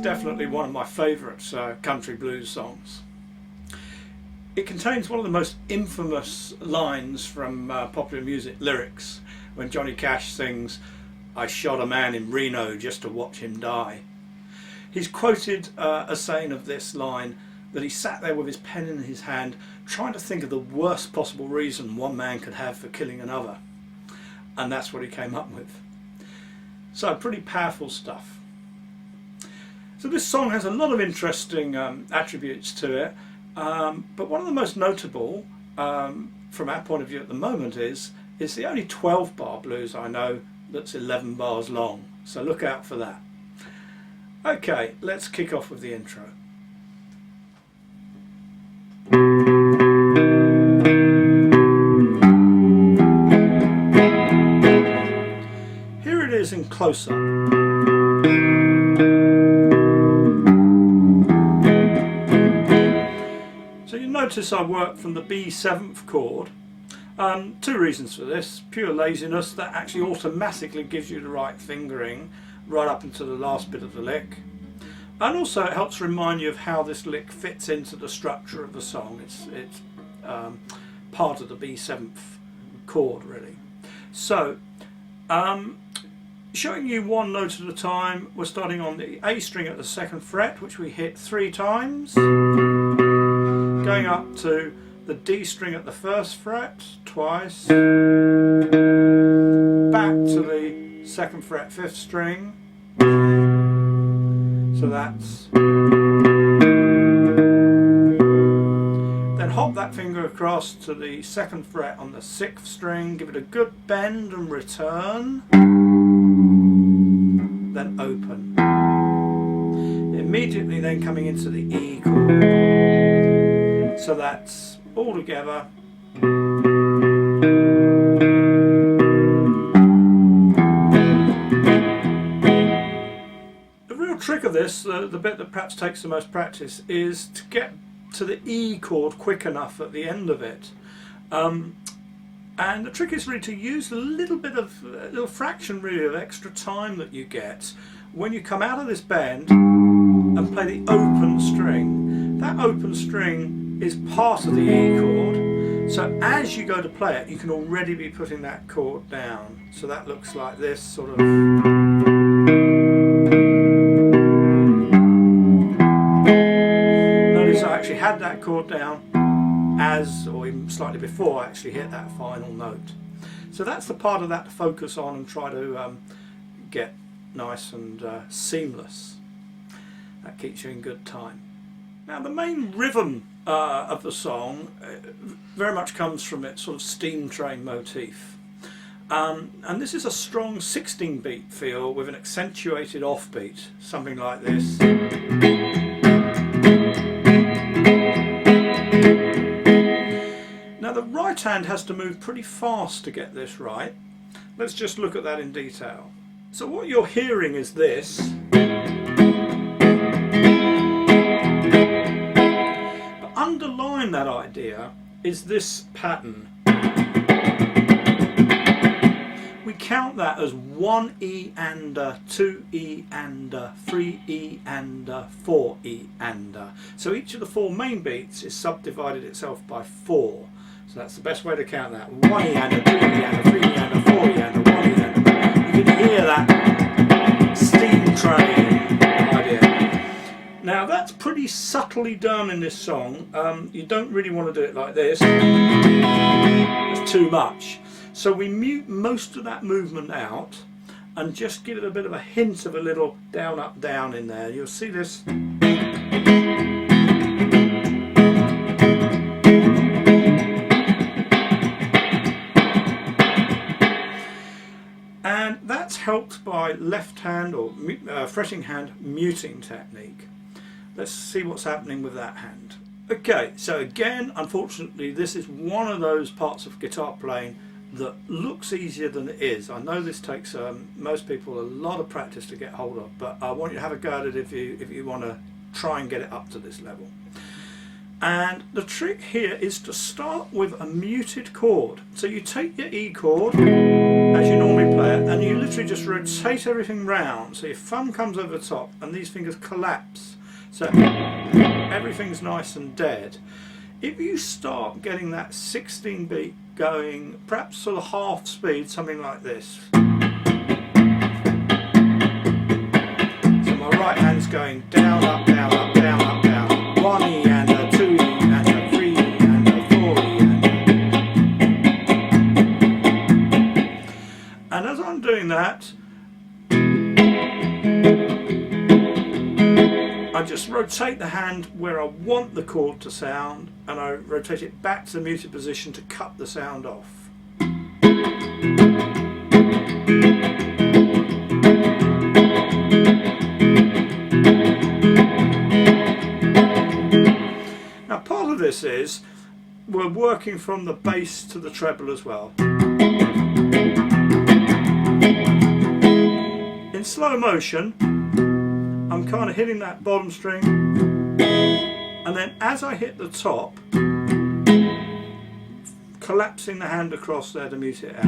definitely one of my favourite country blues songs. It contains one of the most infamous lines from popular music lyrics, when Johnny Cash sings, "I shot a man in Reno just to watch him die." He's quoted as saying of this line that he sat there with his pen in his hand trying to think of the worst possible reason one man could have for killing another, and that's what he came up with. So pretty powerful stuff. So this song has a lot of interesting attributes to it, but one of the most notable from our point of view at the moment is it's the only 12 bar blues I know that's 11 bars long, so look out for that. Okay, let's kick off with the intro. Here it is in close-up. So you notice I work from the B7th chord. Two reasons for this: pure laziness, that actually automatically gives you the right fingering right up into the last bit of the lick, and also it helps remind you of how this lick fits into the structure of the song. It's part of the B7th chord really. So showing you one note at a time, we're starting on the A string at the 2nd fret, which we hit 3 times, going up to the D string at the 1st fret twice, back to the 2nd fret 5th string, so that's, then hop that finger across to the 2nd fret on the 6th string, give it a good bend and return, then open, immediately then coming into the E chord, so that's all together. The real trick of this, the bit that perhaps takes the most practice, is to get to the E chord quick enough at the end of it. And the trick is really to use a little fraction really of extra time that you get when you come out of this bend and play the open string. That open string is part of the E chord, so as you go to play it you can already be putting that chord down. So that looks like this sort of. Notice I actually had that chord down as, or even slightly before I actually hit that final note. So that's the part of that to focus on and try to get nice and seamless. That keeps you in good time. Now the main rhythm of the song very much comes from its sort of steam train motif, and this is a strong 16 beat feel with an accentuated offbeat, something like this. Now the right hand has to move pretty fast to get this right. Let's just look at that in detail. So what you're hearing is this. Underlying that idea is this pattern. We count that as 1 E and 2 E and 3 E and 4 E and. So each of the 4 main beats is subdivided itself by 4. So that's the best way to count that. 1 E and 2 E and 3 E and 4 E and 1 E and. You can hear that steam train idea. Now that's pretty subtly done in this song. You don't really want to do it like this. It's too much. So we mute most of that movement out and just give it a bit of a hint of a little down, up, down in there. You'll see this. And that's helped by left hand or fretting hand muting technique. Let's see what's happening with that hand. Okay, so again, unfortunately, this is one of those parts of guitar playing that looks easier than it is. I know this takes most people a lot of practice to get hold of, but I want you to have a go at it if you want to try and get it up to this level. And the trick here is to start with a muted chord. So you take your E chord as you normally player, and you literally just rotate everything round so your thumb comes over the top and these fingers collapse, so everything's nice and dead. If you start getting that 16 beat going, perhaps sort of half speed, something like this. So my right hand's going down, up, down, up, down, up, down. 1 E and a 2 E and a 3 E and a 4 E and as I'm doing that, I just rotate the hand where I want the chord to sound, and I rotate it back to the muted position to cut the sound off. Now part of this is we're working from the bass to the treble as well. In slow motion, I'm kind of hitting that bottom string, and then as I hit the top, collapsing the hand across there to mute it out.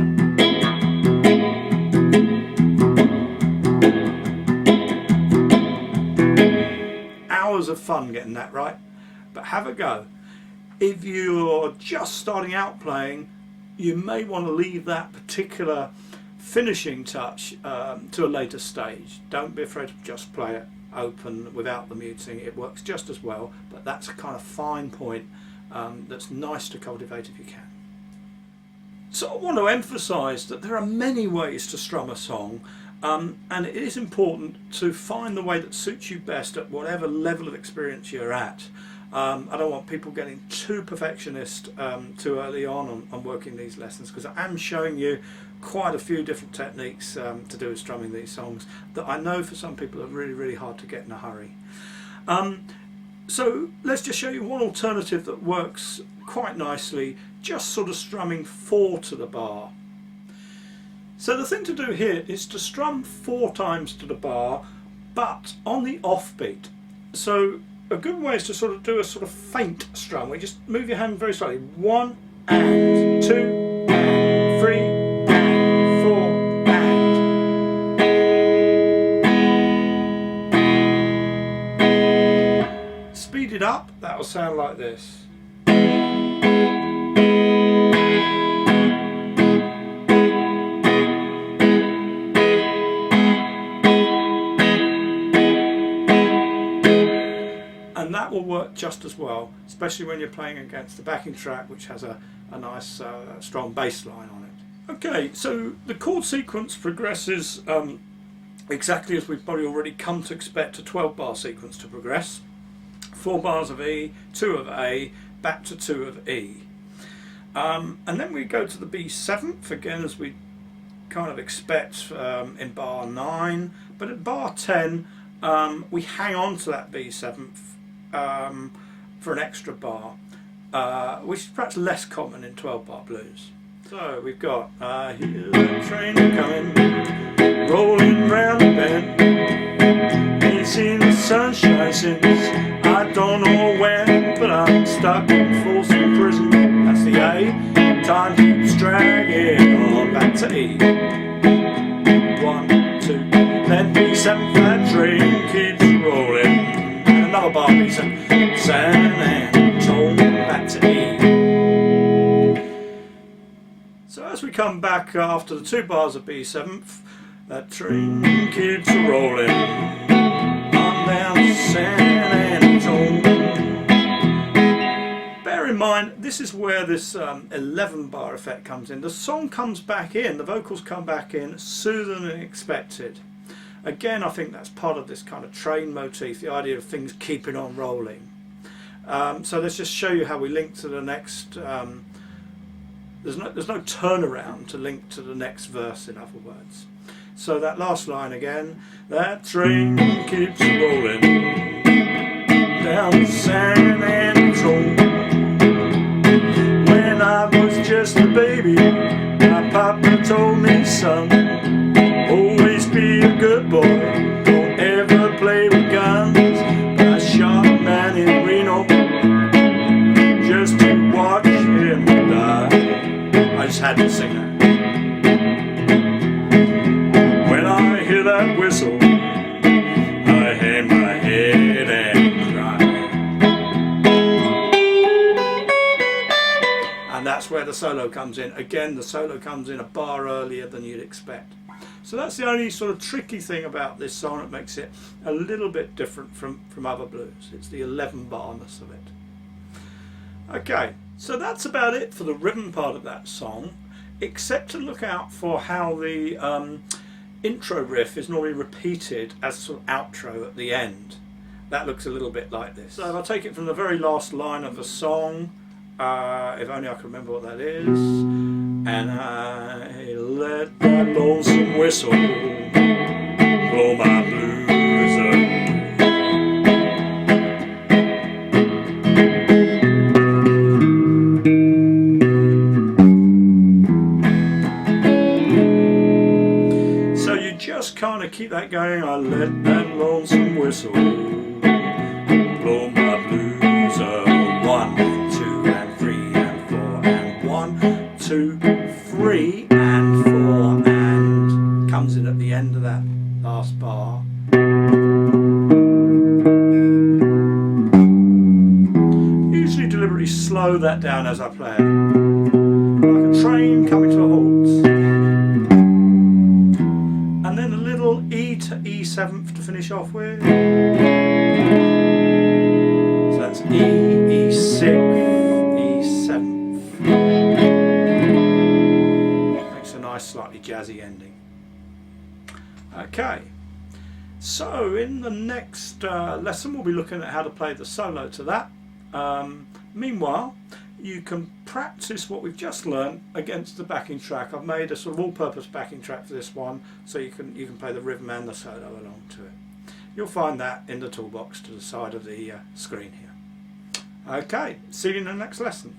Hours of fun getting that right, but have a go. If you're just starting out playing, you may want to leave that particular finishing touch to a later stage. Don't be afraid to just play it open without the muting. It works just as well, but that's a kind of fine point that's nice to cultivate if you can. So I want to emphasize that there are many ways to strum a song, and it is important to find the way that suits you best at whatever level of experience you're at. I don't want people getting too perfectionist too early on working these lessons, because I am showing you quite a few different techniques to do with strumming these songs that I know for some people are really, really hard to get in a hurry. So let's just show you one alternative that works quite nicely, just sort of strumming 4 to the bar. So the thing to do here is to strum 4 times to the bar, but on the offbeat. So a good way is to sort of do a sort of faint strum where you just move your hand very slightly. 1 and 2 and 3 and 4 and. Speed it up, that will sound like this. And that will work just as well, especially when you're playing against the backing track, which has a nice strong bass line on it. Okay, so the chord sequence progresses exactly as we've probably already come to expect a 12-bar sequence to progress. 4 bars of E, 2 of A, back to 2 of E. And then we go to the B7th, again as we kind of expect in bar 9, but at bar 10 we hang on to that B7th for an extra bar, which is perhaps less common in 12-bar blues. So we've got I hear the train coming, rolling round the bend, ain't seen the sunshine since I don't know when, but I'm stuck in Folsom prison. That's the A. Time keeps dragging on back to E. 1, 2, then B7, that train keeps rolling. Another bar B7, San Antone, back to E. So as we come back after the 2 bars of B7th, that train keeps rolling on down to San Antone. Bear in mind, this is where this 11-bar effect comes in. The song comes back in, the vocals come back in smoother than expected. Again, I think that's part of this kind of train motif, the idea of things keeping on rolling. So let's just show you how we link to the next. There's no turnaround to link to the next verse, in other words. So that last line again, that train keeps rolling down to San Antone. When I was just a baby, my papa told me, son, always be a good boy, don't ever play with guns. But I shot a man in Reno just to watch him die. I just had to sing that. that whistle, I hang my head and cry. And that's where the solo comes in. Again, the solo comes in a bar earlier than you'd expect. So that's the only sort of tricky thing about this song that makes it a little bit different from other blues. It's the 11-barness of it. Okay, so that's about it for the rhythm part of that song, except to look out for how the intro riff is normally repeated as a sort of outro at the end. That looks a little bit like this. So if I take it from the very last line of the song, if only I can remember what that is. And I let that lonesome whistle blow my blues away. So you just kind of keep that going. I let that lonesome whistle blow my blues away. 1, 2, and 3, and 4, and 1, 2, 3, and 4, and comes in at the end of that last bar. Usually deliberately slow that down as I play it, like a train coming to a halt. And then a little E to E7 to finish off with. So that's E, E6, E7. Makes a nice, slightly jazzy ending. Okay, so in the next lesson we'll be looking at how to play the solo to that. Meanwhile, you can practice what we've just learned against the backing track. I've made a sort of all-purpose backing track for this one, so you can play the rhythm and the solo along to it. You'll find that in the toolbox to the side of the screen here. Okay, see you in the next lesson.